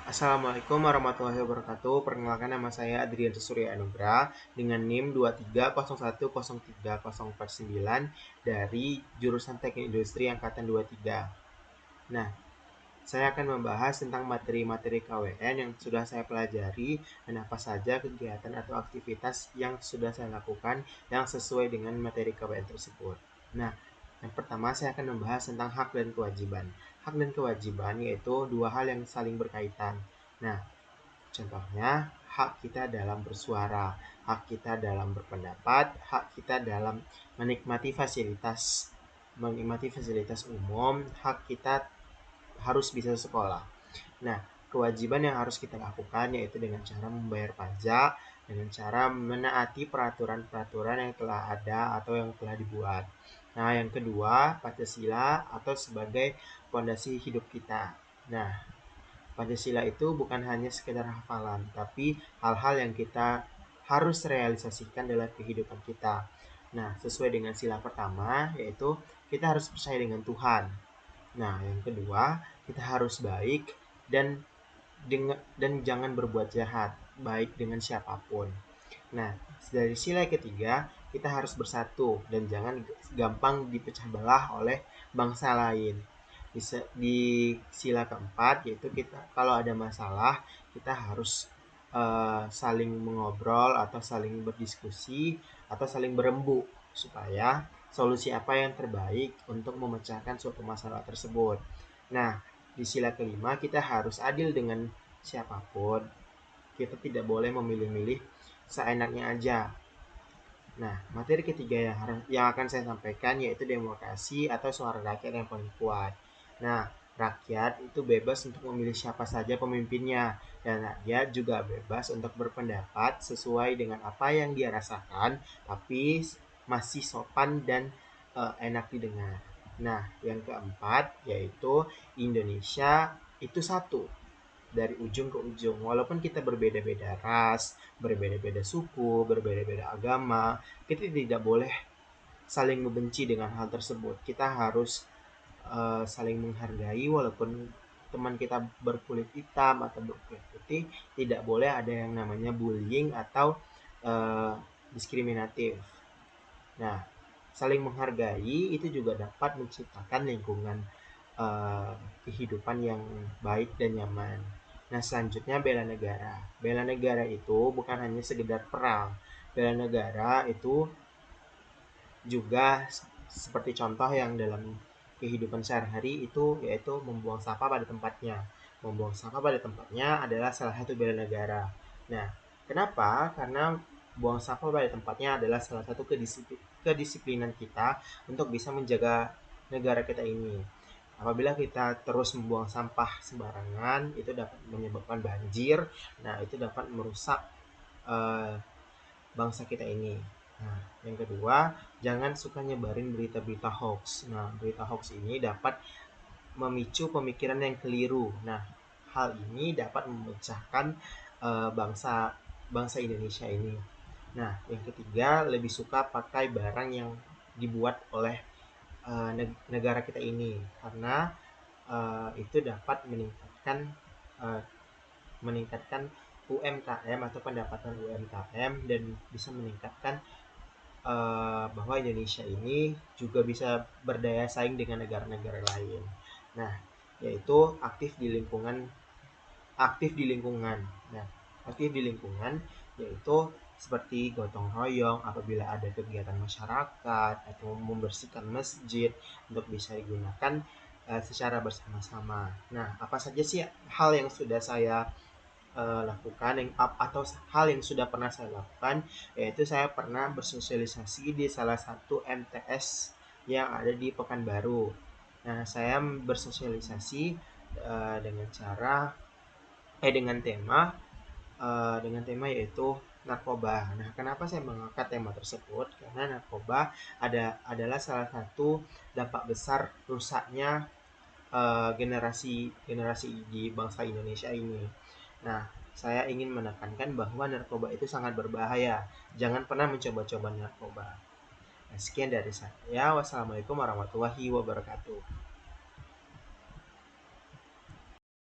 Assalamualaikum warahmatullahi wabarakatuh. Perkenalkan, nama saya Adrian Surya Anugrah dengan NIM 2301030449 dari jurusan Teknik Industri angkatan 23. Nah, saya akan membahas tentang materi-materi KWN yang sudah saya pelajari dan apa saja kegiatan atau aktivitas yang sudah saya lakukan yang sesuai dengan materi KWN tersebut. Nah, yang pertama saya akan membahas tentang hak dan kewajiban. Hak dan kewajiban yaitu dua hal yang saling berkaitan. Nah, contohnya hak kita dalam bersuara, hak kita dalam berpendapat, hak kita dalam menikmati fasilitas umum, hak kita harus bisa sekolah. Nah, kewajiban yang harus kita lakukan yaitu dengan cara membayar pajak, dengan cara menaati peraturan-peraturan yang telah ada atau yang telah dibuat. Nah, yang kedua, Pancasila atau sebagai fondasi hidup kita. Nah, Pancasila itu bukan hanya sekedar hafalan, tapi hal-hal yang kita harus realisasikan dalam kehidupan kita. Nah, sesuai dengan sila pertama, yaitu kita harus percaya dengan Tuhan. Nah, yang kedua, kita harus baik dan jangan berbuat jahat, baik dengan siapapun. Nah, dari sila ketiga, kita harus bersatu dan jangan gampang dipecah belah oleh bangsa lain. Di sila keempat, yaitu kita kalau ada masalah, kita harus saling mengobrol atau saling berdiskusi atau saling berembuk supaya solusi apa yang terbaik untuk memecahkan suatu masalah tersebut. Nah, di sila kelima kita harus adil dengan siapapun. Kita tidak boleh memilih-milih seenaknya aja. Nah, materi ketiga yang akan saya sampaikan yaitu demokrasi atau suara rakyat yang paling kuat. Nah, rakyat itu bebas untuk memilih siapa saja pemimpinnya, dan rakyat juga bebas untuk berpendapat sesuai dengan apa yang dia rasakan, tapi masih sopan dan enak didengar. Nah, yang keempat yaitu Indonesia itu satu dari ujung ke ujung. Walaupun kita berbeda-beda ras, berbeda-beda suku, berbeda-beda agama, kita tidak boleh saling membenci dengan hal tersebut. Kita harus saling menghargai walaupun teman kita berkulit hitam atau berkulit putih, tidak boleh ada yang namanya bullying atau diskriminatif. Nah, saling menghargai itu juga dapat menciptakan lingkungan kehidupan yang baik dan nyaman. Nah, selanjutnya bela negara. Bela negara itu bukan hanya sekedar perang. Bela negara itu juga seperti contoh yang dalam kehidupan sehari-hari itu yaitu membuang sampah pada tempatnya. Membuang sampah pada tempatnya adalah salah satu bela negara. Nah, kenapa? Karena buang sampah pada tempatnya adalah salah satu kedisiplinan kita untuk bisa menjaga negara kita ini. Apabila kita terus membuang sampah sembarangan, itu dapat menyebabkan banjir. Nah, itu dapat merusak eh, bangsa kita ini. Nah, yang kedua, jangan suka nyebarin berita-berita hoax. Nah, berita hoax ini dapat memicu pemikiran yang keliru. Nah, hal ini dapat memecahkan bangsa bangsa Indonesia ini. Nah, yang ketiga, lebih suka pakai barang yang dibuat oleh negara kita ini karena itu dapat uh, meningkatkan UMKM atau pendapatan UMKM dan bisa meningkatkan bahwa Indonesia ini juga bisa berdaya saing dengan negara-negara lain. Nah, yaitu aktif di lingkungan. Nah, aktif di lingkungan yaitu seperti gotong royong apabila ada kegiatan masyarakat atau membersihkan masjid untuk bisa digunakan secara bersama-sama. Nah, apa saja sih hal yang sudah saya lakukan atau hal yang sudah pernah saya lakukan, yaitu saya pernah bersosialisasi di salah satu MTS yang ada di Pekanbaru. Nah, saya bersosialisasi dengan cara dengan tema yaitu narkoba. Nah, kenapa saya mengangkat tema tersebut? Karena narkoba adalah salah satu dampak besar rusaknya generasi generasi di bangsa Indonesia ini. Nah, saya ingin menekankan bahwa narkoba itu sangat berbahaya. Jangan pernah mencoba-coba narkoba. Nah, sekian dari saya. Wassalamualaikum warahmatullahi wabarakatuh.